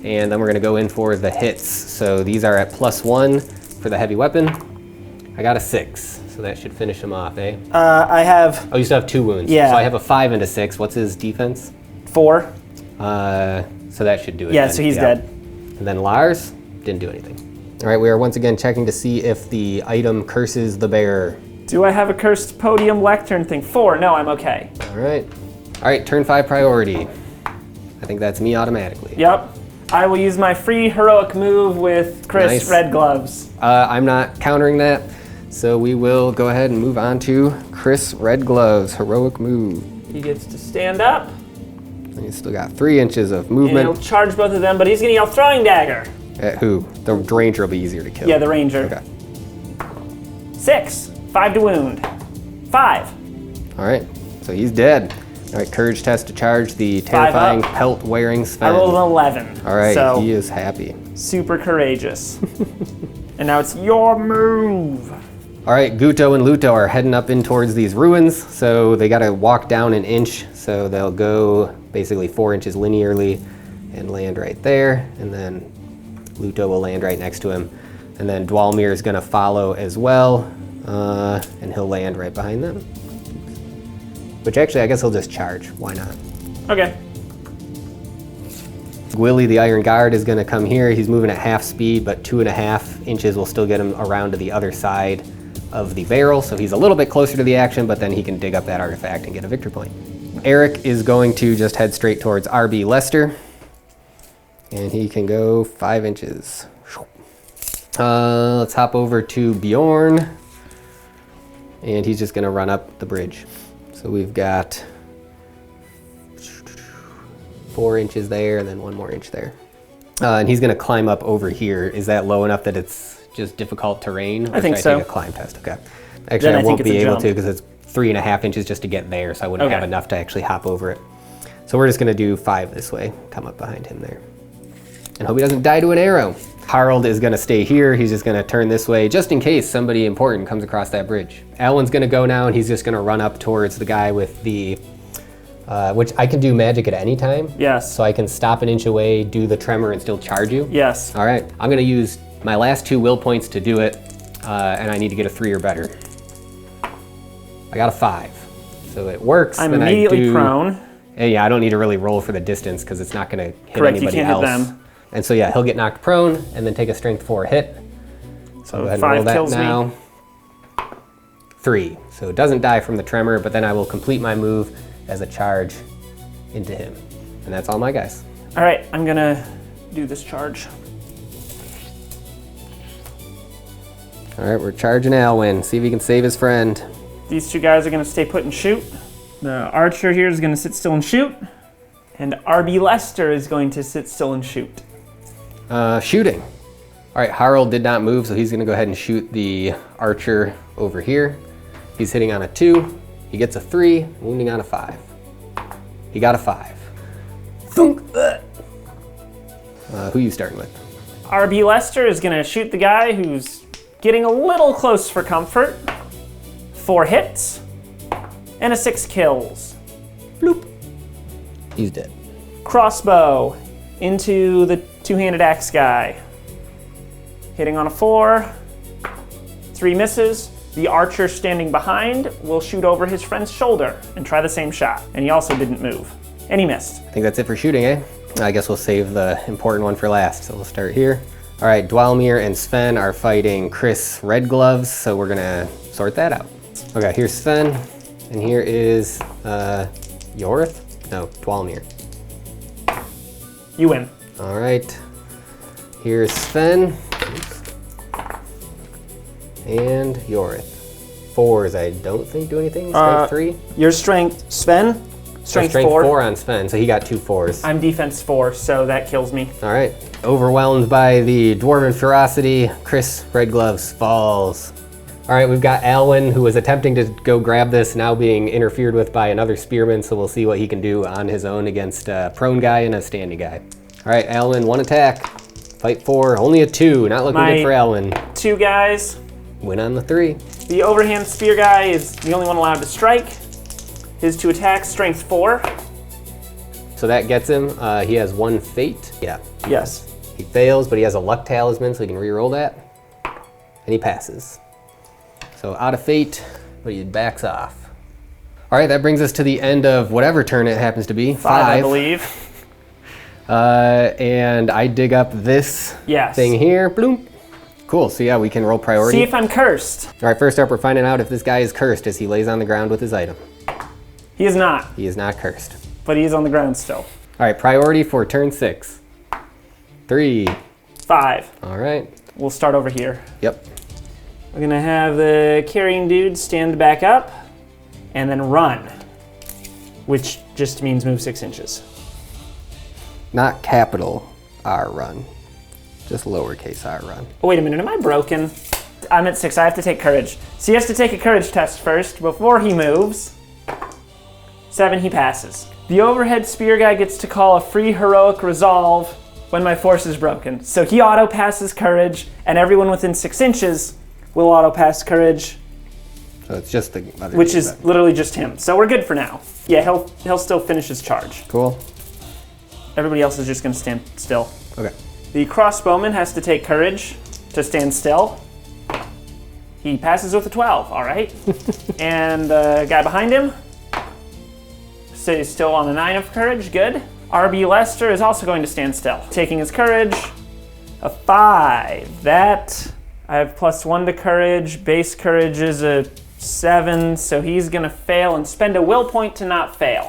and then we're gonna go in for the hits. So these are at +1 for the heavy weapon. I got a 6, so that should finish him off, eh? I have Oh, you still have 2 wounds. Yeah. So I have a 5 and a 6. What's his defense? 4. So that should do it. Yeah, then. so he's Yeah. dead. And then Lars didn't do anything. All right, we are once again checking to see if the item curses the bearer. Do I have a cursed podium lectern thing? 4, no, I'm okay. All right, turn 5 priority. I think that's me automatically. Yep. I will use my free heroic move with Chris Nice. Red Gloves. I'm not countering that, so we will go ahead and move on to Chris Red Gloves, heroic move. He gets to stand up. And he's still got 3 inches of And movement. he'll charge both of them, but he's gonna yell throwing dagger. At who? The ranger will be easier to kill. Yeah, the ranger. Okay. 6, 5 to wound. 5. All right, so he's dead. All right, courage test to charge the terrifying pelt-wearing Sven. I rolled an 11. All right, so he is happy. super courageous. And now it's your move. All right, Guto and Luto are heading up in towards these ruins, so they gotta walk down an inch, so they'll go basically 4 inches linearly and land right there, and then Luto will land right next to him. And then Dwalmir is gonna follow as well, and he'll land right behind them. Which actually, I guess he'll just charge, why not? Okay. Gwilly, the Iron Guard, is gonna come here. He's moving at half speed, but 2.5 inches will still get him around to the other side of the barrel, so he's a little bit closer to the action, but then he can dig up that artifact and get a victory point. Eric is going to just head straight towards RB Lester, and he can go 5 inches. Let's hop over to Bjorn, and he's just gonna run up the bridge. So we've got 4 inches there, and then 1 more inch there. And he's gonna climb up over here. Is that low enough that it's just difficult terrain? Or I think should so. Take a climb test, okay. Actually, I think won't it's be a able jump. to because it's 3.5 inches just to get there, so I wouldn't Okay. have enough to actually hop over it. So we're just gonna do 5 this way, come up behind him there. And hope he doesn't die to an arrow. Harold is gonna stay here. He's just gonna turn this way just in case somebody important comes across that bridge. Alwyn's gonna go now, and he's just gonna run up towards the guy with the, which I can do magic at any time. Yes. So I can stop an inch away, do the tremor, and still charge you. Yes. All right, I'm gonna use my last 2 will points to do it, and I need to get a 3 or better. I got a 5, so it works. I'm then immediately prone. And yeah, I don't need to really roll for the distance because it's not gonna hit Correct, you anybody can't else. hit them. And so yeah, he'll get knocked prone and then take a strength 4 hit. So go ahead and 5 roll that kills now. me. 3, so it doesn't die from the tremor, but then I will complete my move as a charge into him. And that's all my guys. All right, I'm gonna do this charge. All right, we're charging Alwyn. See if he can save his friend. These 2 guys are gonna stay put and shoot. The archer here is gonna sit still and shoot. And RB Lester is going to sit still and shoot. Shooting. All right, Harold did not move, so he's gonna go ahead and shoot the archer over here. He's hitting on a 2. He gets a 3, wounding on a 5. He got a 5. Thunk. Who you starting with? RB Lester is gonna shoot the guy who's getting a little close for comfort. 4 hits and a 6 kills. Bloop. He's dead. Crossbow into the 2-handed axe guy. Hitting on a 4. 3 misses. The archer standing behind will shoot over his friend's shoulder and try the same shot. And he also didn't move. And he missed. I think that's it for shooting, eh? I guess we'll save the important one for last, so we'll start here. All right, Dwalmir and Sven are fighting Chris Red Gloves, so we're gonna sort that out. Okay, here's Sven, and here is Yorith? No, Dwalmir. You win. All right, here's Sven. Oops. And Yorith. 4s, I don't think do anything. Strength 3? Your strength, Sven? Strength 4 4. on Sven, so he got 2 4s. I'm defense 4, so that kills me. All right, overwhelmed by the dwarven ferocity, Chris Red Gloves falls. All right, we've got Alwyn, who was attempting to go grab this, now being interfered with by another spearman, so we'll see what he can do on his own against a prone guy and a standing guy. All right, Alwyn, 1 attack. Fight 4, only a 2, not looking good for Alwyn. 2 guys. Win on the 3. The overhand spear guy is the only one allowed to strike. His 2 attacks, strength 4. So that gets him. He has 1 fate. Yeah. Yes. He fails, but he has a luck talisman, so he can re-roll that. And he passes. So out of fate, but he backs off. All right, that brings us to the end of whatever turn it happens to be. 5, I believe. And I dig up this Yes. thing here. Bloom. Cool, so yeah, we can roll priority. See if I'm cursed. All right, first up, we're finding out if this guy is cursed as he lays on the ground with his item. He is not. He is not cursed. But he is on the ground still. All right, priority for turn 6. 3. 5. All right. We'll start over here. Yep. We're gonna have the carrying dude stand back up and then run, which just means move 6 inches. Not capital R run, just lowercase r run. Oh, wait a minute, am I broken? I'm at 6, I have to take courage. So he has to take a courage test first before he moves. 7, he passes. The overhead spear guy gets to call a free heroic resolve when my force is broken. So he auto passes courage, and everyone within 6 inches will auto pass courage. So it's just the other Which dude is then. literally just him. So we're good for now. Yeah, he'll still finish his charge. Cool. Everybody else is just gonna stand still. Okay. The crossbowman has to take courage to stand still. He passes with a 12, all right. And the guy behind him stays still on a 9 of courage, good. RB Lester is also going to stand still. Taking his courage, a 5. That, I have +1 to courage. Base courage is a 7, so he's gonna fail and spend a will point to not fail.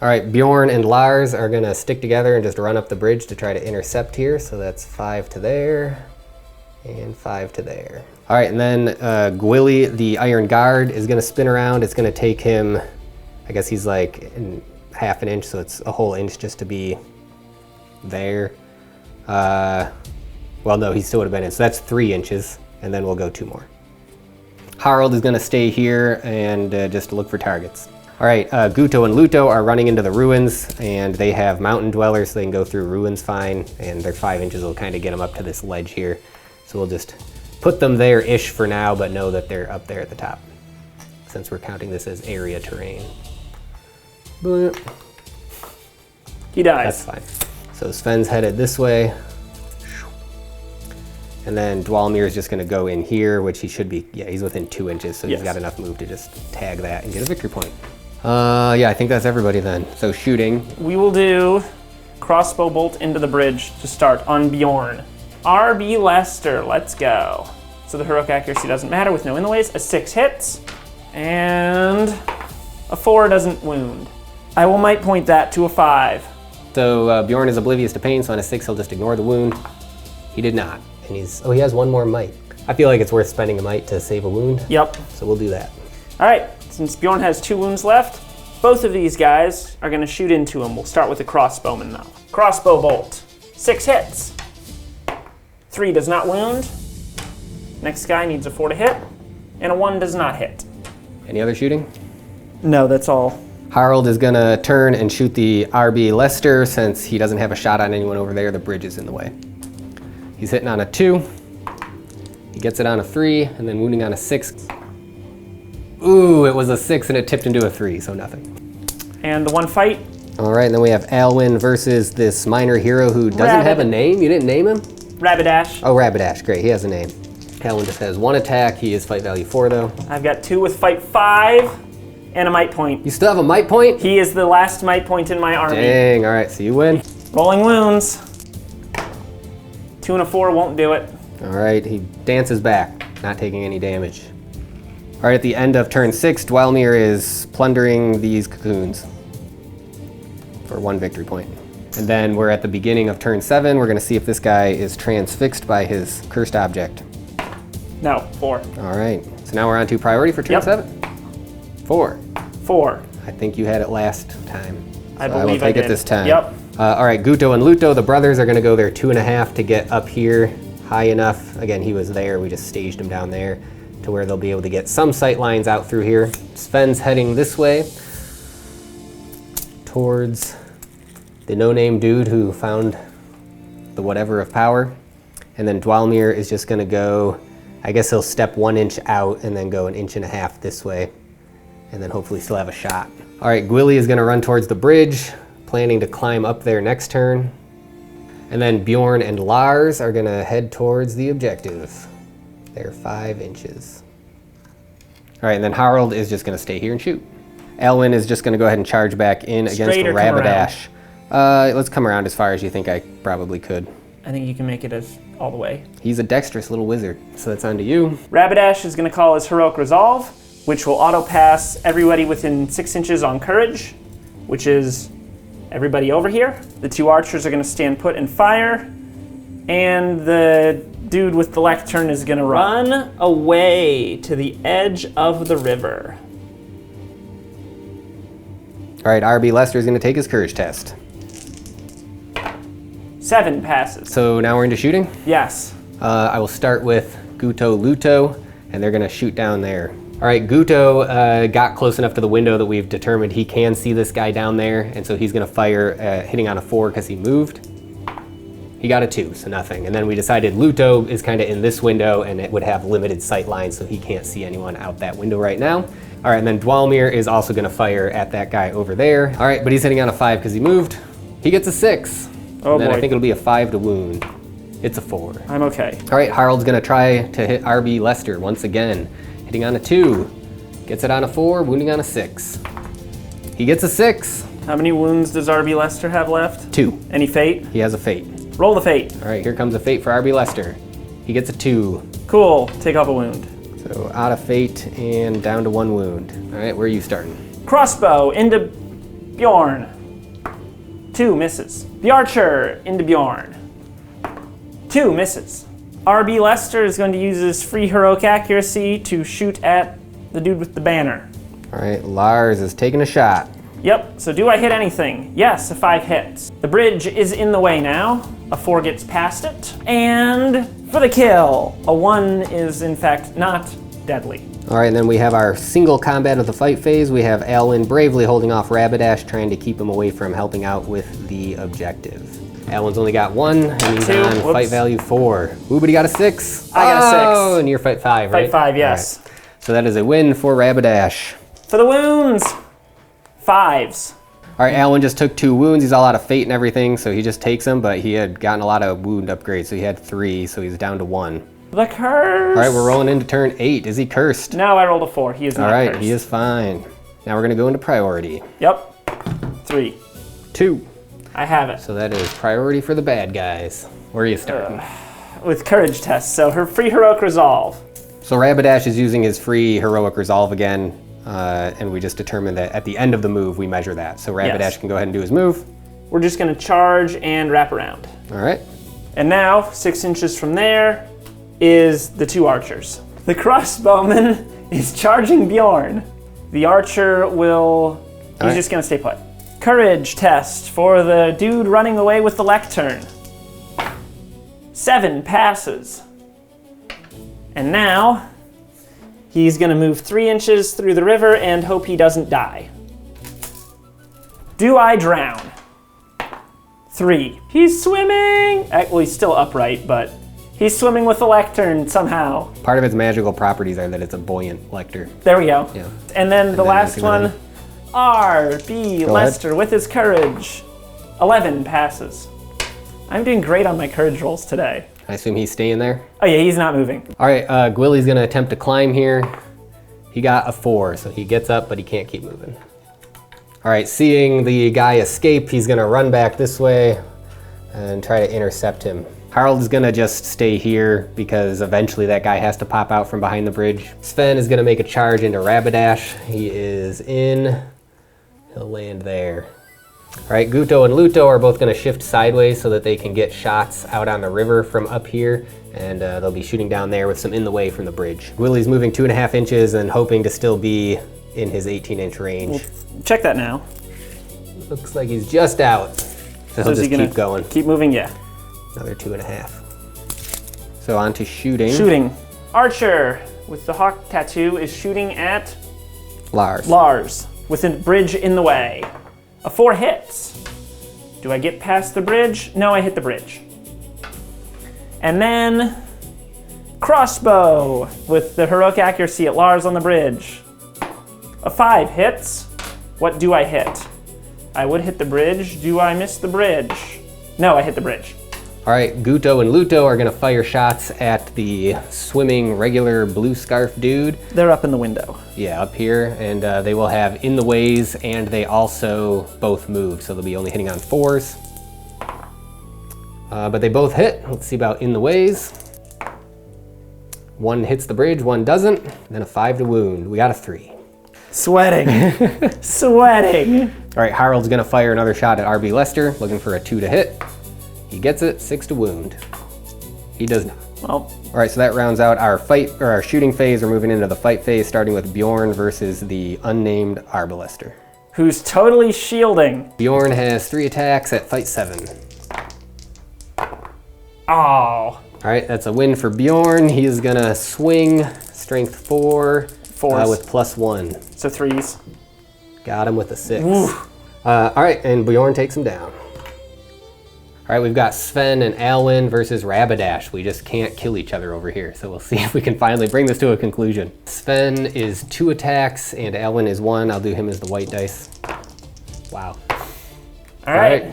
All right, Bjorn and Lars are gonna stick together and just run up the bridge to try to intercept here. So that's 5 to there and 5 to there. All right, and then Gwilly, the Iron Guard, is gonna spin around. It's gonna take him, I guess he's like in half an inch, so it's a whole inch just to be there. Well, no, he still would have been in, so that's 3 inches, and then we'll go 2 more. Harald is gonna stay here and just look for targets. All right, Guto and Luto are running into the ruins, and they have mountain dwellers, so they can go through ruins fine, and their 5 inches will kind of get them up to this ledge here. So we'll just put them there-ish for now, but know that they're up there at the top, since we're counting this as area terrain. But He dies. that's fine. So Sven's headed this way. And then Dwalmir is just gonna go in here, which he should be, yeah, he's within 2 inches, so Yes. he's got enough move to just tag that and get a victory point. Yeah, I think that's everybody then. So shooting. We will do crossbow bolt into the bridge to start on Bjorn. RB Lester, let's go. So the heroic accuracy doesn't matter with no in the ways. A 6 hits, and a 4 doesn't wound. I will might point that to a 5. So Bjorn is oblivious to pain, so on a 6 he'll just ignore the wound. He did not. And he has 1 more might. I feel like it's worth spending a might to save a wound. Yep. So we'll do that. All right, since Bjorn has 2 wounds left, both of these guys are gonna shoot into him. We'll start with the crossbowman though. Crossbow bolt, 6 hits. 3 does not wound. Next guy needs a 4 to hit, and a 1 does not hit. Any other shooting? No, that's all. Harald is gonna turn and shoot the RB Lester since he doesn't have a shot on anyone over there. The bridge is in the way. He's hitting on a 2. He gets it on a 3, and then wounding on a 6. Ooh, it was a 6 and it tipped into a 3, so nothing. And the one fight, All right, and then we have Alwyn versus this minor hero who doesn't have a name. You didn't name him? Rapidash. Oh, Rapidash, great, he has a name. Alwyn just has 1 attack. He is fight value 4 though. I've got 2 with fight 5 and a might point. You still have a might point? He is the last might point in my army. Dang, all right, so you win. Rolling wounds. 2 and a 4 won't do it. All right, he dances back, not taking any damage. All right, at the end of turn 6, Dwalmir is plundering these cocoons for 1 victory point. And then we're at the beginning of turn 7. We're gonna see if this guy is transfixed by his cursed object. No, 4. All right, so now we're on to priority for turn Yep. 7. 4. 4. I think you had it last time. I So will believe I take it did. this time. Yep. All right, Guto and Luto, the brothers, are gonna go there 2.5 to get up here high enough. Again, he was there, we just staged him down there to where they'll be able to get some sight lines out through here. Sven's heading this way towards the no-name dude who found the whatever of power. And then Dwalmir is just gonna go, I guess he'll step 1 inch out and then go 1.5 inches this way. And then hopefully still have a shot. All right, Gwilly is gonna run towards the bridge, planning to climb up there next turn. And then Bjorn and Lars are gonna head towards the objective. They're 5 inches. All right, and then Harald is just gonna stay here and shoot. Alwyn is just gonna go ahead and charge back in against Straight or come Rapidash. Let's come around as far as you think I probably could. I think you can make it as all the way. He's a dexterous little wizard, so that's on to you. Rapidash is going to call his Heroic Resolve, which will auto-pass everybody within 6 inches on Courage, which is everybody over here. The 2 archers are going to stand put and fire, and the dude with the lectern is going to run away to the edge of the river. All right, RB Lester is going to take his courage test. 7 passes. So now we're into shooting? Yes. I will start with Guto Luto, and they're going to shoot down there. All right, Guto got close enough to the window that we've determined he can see this guy down there, and so he's going to fire, hitting on a 4 because he moved. He got a 2, so nothing. And then we decided Luto is kind of in this window, and it would have limited sight lines, so he can't see anyone out that window right now. All right, and then Dwalmir is also going to fire at that guy over there. All right, but he's hitting on a 5 because he moved. He gets a 6. Oh, and then boy. I think it'll be a 5 to wound. It's a 4. I'm okay. All right, Harold's gonna try to hit RB Lester once again. Hitting on a 2, gets it on a 4, wounding on a 6. He gets a 6. How many wounds does RB Lester have left? 2. Any fate? He has a fate. Roll the fate. All right, here comes a fate for RB Lester. He gets a 2. Cool, take off a wound. So out of fate and down to 1 wound. All right, where are you starting? Crossbow into Bjorn. 2 misses. The archer into Bjorn. 2 misses. RB Lester is going to use his free heroic accuracy to shoot at the dude with the banner. All right, Lars is taking a shot. Yep, so do I hit anything? Yes, a 5 hits. The bridge is in the way now. A 4 gets past it. And for the kill, a 1 is in fact not deadly. All right, and then we have our single combat of the fight phase. We have Alwyn bravely holding off Rapidash, trying to keep him away from helping out with the objective. Alwyn's only got 1, and he's 2, on whoops. Fight value 4. Ooh, but he got a 6. I got a 6. Oh, and you're Fight 5, right? Fight 5, yes. All right. So that is a win for Rapidash. For the wounds, 5s. All right, Alwyn just took 2 wounds. He's all out of fate and everything, so he just takes them, but he had gotten a lot of wound upgrades, so he had 3, so he's down to 1. The curse. All right, we're rolling into turn 8. Is he cursed? No, I rolled a 4. He is not All right, cursed. he is fine. Now we're gonna go into priority. Yep. 3. 2. I have it. So that is priority for the bad guys. Where are you starting? With courage tests. So her free heroic resolve. So Rapidash is using his free heroic resolve again, and we just determined that at the end of the move we measure that. So Rapidash Yes. can go ahead and do his move. We're just going to charge and wrap around. All right. And now, 6 inches from there is the 2 archers. The crossbowman is charging Bjorn. The archer will... He's just going to stay put. Courage test for the dude running away with the lectern. 7 passes. And now, he's going to move 3 inches through the river and hope he doesn't die. Do I drown? 3. He's swimming! Well, he's still upright, but he's swimming with the lectern somehow. Part of its magical properties are that it's a buoyant lecter. There we go. Yeah. And then the then last anything one, with R.B. Go Lester with his courage. 11 passes. I'm doing great on my courage rolls today. I assume he's staying there. Oh yeah, he's not moving. All right, Gwilly's gonna attempt to climb here. He got a 4, so he gets up, but he can't keep moving. All right, seeing the guy escape, he's gonna run back this way and try to intercept him. Harold is gonna just stay here because eventually that guy has to pop out from behind the bridge. Sven is gonna make a charge into Rapidash. He is in, he'll land there. All right, Guto and Luto are both gonna shift sideways so that they can get shots out on the river from up here, and they'll be shooting down there with some in the way from the bridge. Willie's moving 2.5 inches and hoping to still be in his 18-inch range. Check that now. Looks like he's just out. So he'll is he just gonna keep going. Keep moving, yeah. Another 2.5. So on to shooting. Shooting. Archer with the hawk tattoo is shooting at Lars. with a bridge in the way. A 4 hits. Do I get past the bridge? No, I hit the bridge. And then crossbow with the heroic accuracy at Lars on the bridge. A 5 hits. What do I hit? I would hit the bridge. Do I miss the bridge? No, I hit the bridge. All right, Guto and Luto are gonna fire shots at the swimming regular blue scarf dude. They're up in the window. Yeah, up here, and they will have in the ways, and they also both move, so they'll be only hitting on 4s. But they both hit. Let's see about in the ways. One hits the bridge, one doesn't. Then a 5 to wound. We got a 3. Sweating. Sweating. All right, Harold's gonna fire another shot at RB Lester, looking for a 2 to hit. He gets it, 6 to wound. He does not. Well. All right, so that rounds out our fight, or our shooting phase. We're moving into the fight phase, starting with Bjorn versus the unnamed Arbalester. Who's totally shielding. Bjorn has 3 attacks at fight 7. Oh. All right, that's a win for Bjorn. He is gonna swing, strength 4, with +1. So 3s. Got him with a 6. All right, and Bjorn takes him down. All right, we've got Sven and Alwyn versus Rabidash. We just can't kill each other over here, so we'll see if we can finally bring this to a conclusion. Sven is 2 attacks, and Alwyn is 1. I'll do him as the white dice. Wow. All right.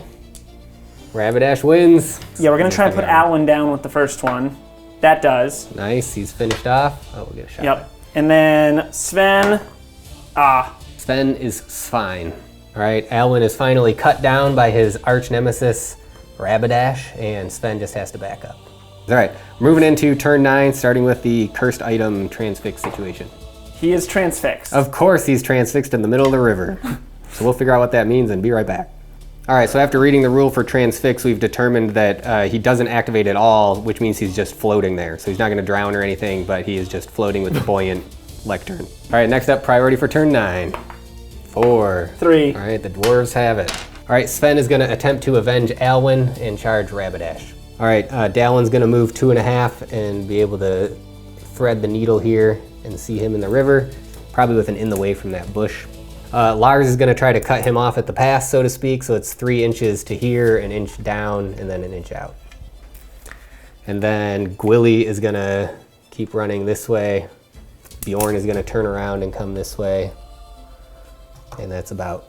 Rabidash wins. Yeah, we're gonna try and put Alwyn down with the first one. That does. Nice, he's finished off. Oh, we'll get a shot. Yep. And then Sven, Sven is fine. All right, Alwyn is finally cut down by his arch nemesis, Rabidash, and Sven just has to back up. All right, moving into turn 9, starting with the cursed item transfix situation. He is transfixed. Of course he's transfixed in the middle of the river. So we'll figure out what that means and be right back. All right, so after reading the rule for transfix, we've determined that he doesn't activate at all, which means he's just floating there. So he's not gonna drown or anything, but he is just floating with the buoyant lectern. All right, next up, priority for turn 9. 4. 3. All right, the dwarves have it. All right, Sven is gonna attempt to avenge Alwyn and charge Rabidash. All right, Dalwyn's gonna move 2.5 and be able to thread the needle here and see him in the river, probably with an in the way from that bush. Lars is gonna try to cut him off at the pass, so to speak, so it's 3 inches to here, an inch down, and then an inch out. And then Gwilly is gonna keep running this way. Bjorn is gonna turn around and come this way. And that's about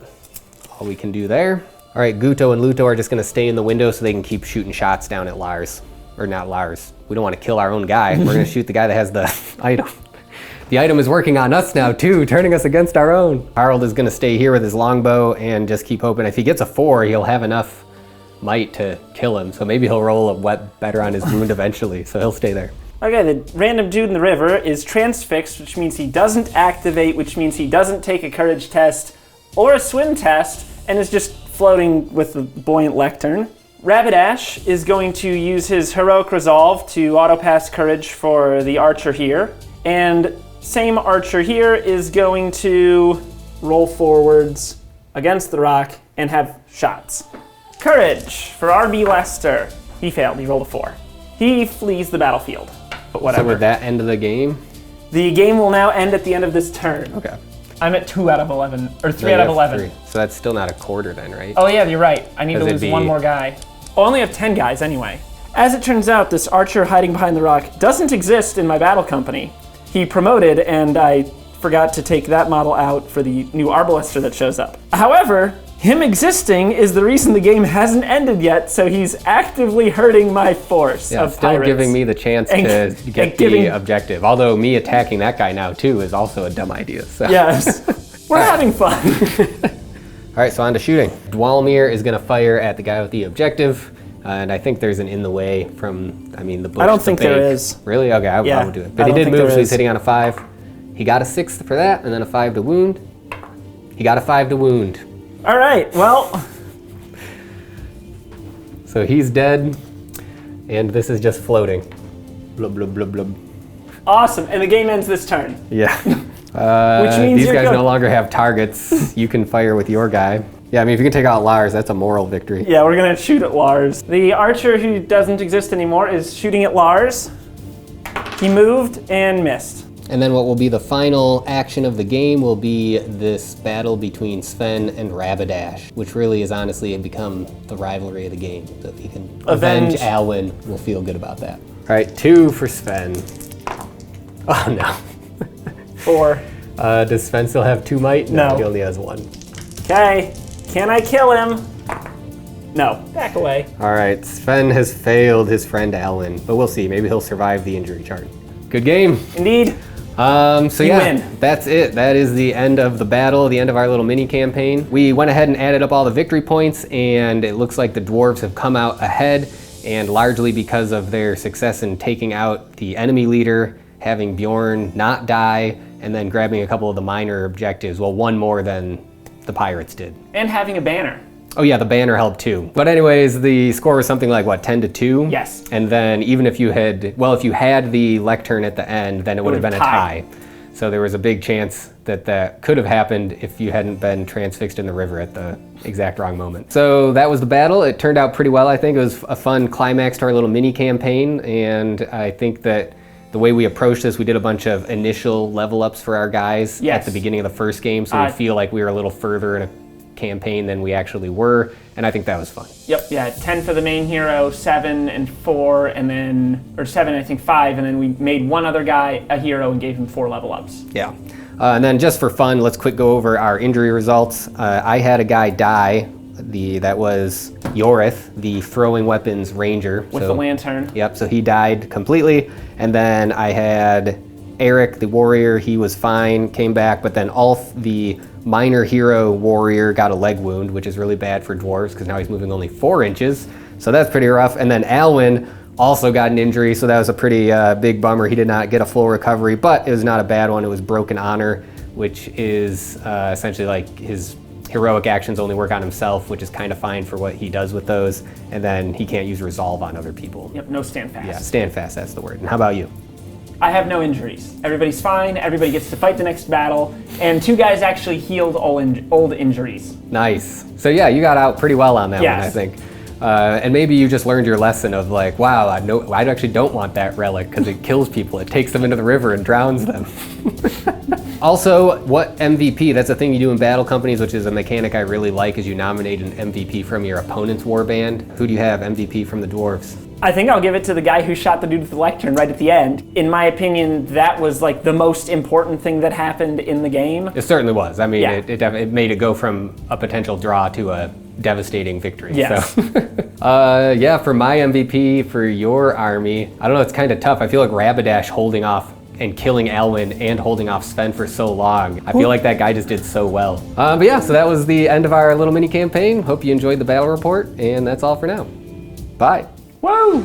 all we can do there. All right, Guto and Luto are just gonna stay in the window so they can keep shooting shots down at Lars. Or not Lars. We don't wanna kill our own guy. We're gonna shoot the guy that has the item. The item is working on us now too, turning us against our own. Harold is gonna stay here with his longbow and just keep hoping. If he gets a 4, he'll have enough might to kill him. So maybe he'll roll a wet better on his wound eventually, so he'll stay there. Okay, the random dude in the river is transfixed, which means he doesn't activate, which means he doesn't take a courage test or a swim test, and is just floating with the buoyant lectern. Rabidash is going to use his heroic resolve to auto-pass courage for the archer here, and same archer here is going to roll forwards against the rock and have shots. Courage for RB Lester. He failed, he rolled a 4. He flees the battlefield, but whatever. So with that end of the game? The game will now end at the end of this turn. Okay. I'm at 2 out of 11, or 3 No, out of 11. 3. So that's still not a quarter then, right? Oh yeah, you're right. I need to lose it'd be- one more guy. I only have 10 guys anyway. As it turns out, this archer hiding behind the rock doesn't exist in my battle company. He promoted, and I forgot to take that model out for the new Arbalester that shows up. However, him existing is the reason the game hasn't ended yet, so he's actively hurting my force Yeah, of still pirates. giving me the chance And- to get and giving- the objective. Although me attacking that guy now too is also a dumb idea. So. Yes, we're having fun. All right, so on to shooting. Dwalmir is gonna fire at the guy with the objective. And I think there's an in the way from, the bush. I don't to think there bake. is. Really? Okay, I Yeah, would do it. I But he don't did think move, there so he's is. hitting on a 5. He got a 6 for that, and then a 5 to wound. He got a 5 to wound. All right, well. So he's dead, and this is just floating. Blub, blub, blub, blub. Awesome, and the game ends this turn. Yeah. Which means these you're guys go- no longer have targets. You can fire with your guy. Yeah, if you can take out Lars, that's a moral victory. Yeah, we're gonna shoot at Lars. The archer who doesn't exist anymore is shooting at Lars. He moved and missed. And then what will be the final action of the game will be this battle between Sven and Rabidash, which really is honestly become the rivalry of the game. So if you can avenge Alwyn, we'll feel good about that. All right, 2 for Sven. Oh no. 4. Does Sven still have 2 might? No. He only has 1. Okay, can I kill him? No, back away. All right, Sven has failed his friend Alwyn, but we'll see. Maybe he'll survive the injury chart. Good game. Indeed. So You yeah, win. that's it. That is the end of the battle, the end of our little mini campaign. We went ahead and added up all the victory points, and it looks like the dwarves have come out ahead. and largely because of their success in taking out the enemy leader, having Bjorn not die, and then grabbing a couple of the minor objectives, well, one more than the pirates did. And having a banner. Oh yeah, the banner helped too. But anyways, the score was something like, what, 10-2? Yes. And then even if you had, well, if you had the lectern at the end, then it would have been a tie. So there was a big chance that that could have happened if you hadn't been transfixed in the river at the exact wrong moment. So that was the battle. It turned out pretty well, I think. It was a fun climax to our little mini campaign, and I think that the way we approached this, we did a bunch of initial level ups for our guys at the beginning of the first game, so we feel like we were a little further in a campaign than we actually were, and I think that was fun. Yep, yeah, 10 for the main hero, 7 and 4, and then, or 7, I think 5, and then we made one other guy a hero and gave him 4 level ups. Yeah. And then just for fun, let's quick go over our injury results. I had a guy die. That was Yorith, the throwing weapons ranger. With the lantern. Yep, so he died completely. And then I had Eric, the warrior. He was fine, came back, but then the minor hero warrior got a leg wound, which is really bad for dwarves because now he's moving only 4 inches. So that's pretty rough. And then Alwyn also got an injury, so that was a pretty big bummer. He did not get a full recovery, but it was not a bad one. It was broken honor, which is essentially like his heroic actions only work on himself, which is kind of fine for what he does with those. And then he can't use resolve on other people. Yep, no stand fast. Yeah, stand fast, that's the word. And how about you? I have no injuries. Everybody's fine, everybody gets to fight the next battle, and 2 guys actually healed old injuries. Nice. So yeah, you got out pretty well on that one, I think. And maybe you just learned your lesson of like, wow, I actually don't want that relic because it kills people. It takes them into the river and drowns them. Also, what MVP, that's a thing you do in battle companies, which is a mechanic I really like, is you nominate an MVP from your opponent's warband. Who do you have MVP from the dwarves? I think I'll give it to the guy who shot the dude with the lectern right at the end. In my opinion, that was like the most important thing that happened in the game. It certainly was. I mean, it made it go from a potential draw to a devastating victory. Yes. So. Yeah, for my MVP for your army, I don't know, it's kind of tough. I feel like Rapidash holding off and killing Alwyn and holding off Sven for so long. I feel like that guy just did so well. But yeah, so that was the end of our little mini campaign. Hope you enjoyed the battle report, and that's all for now. Bye. Woo!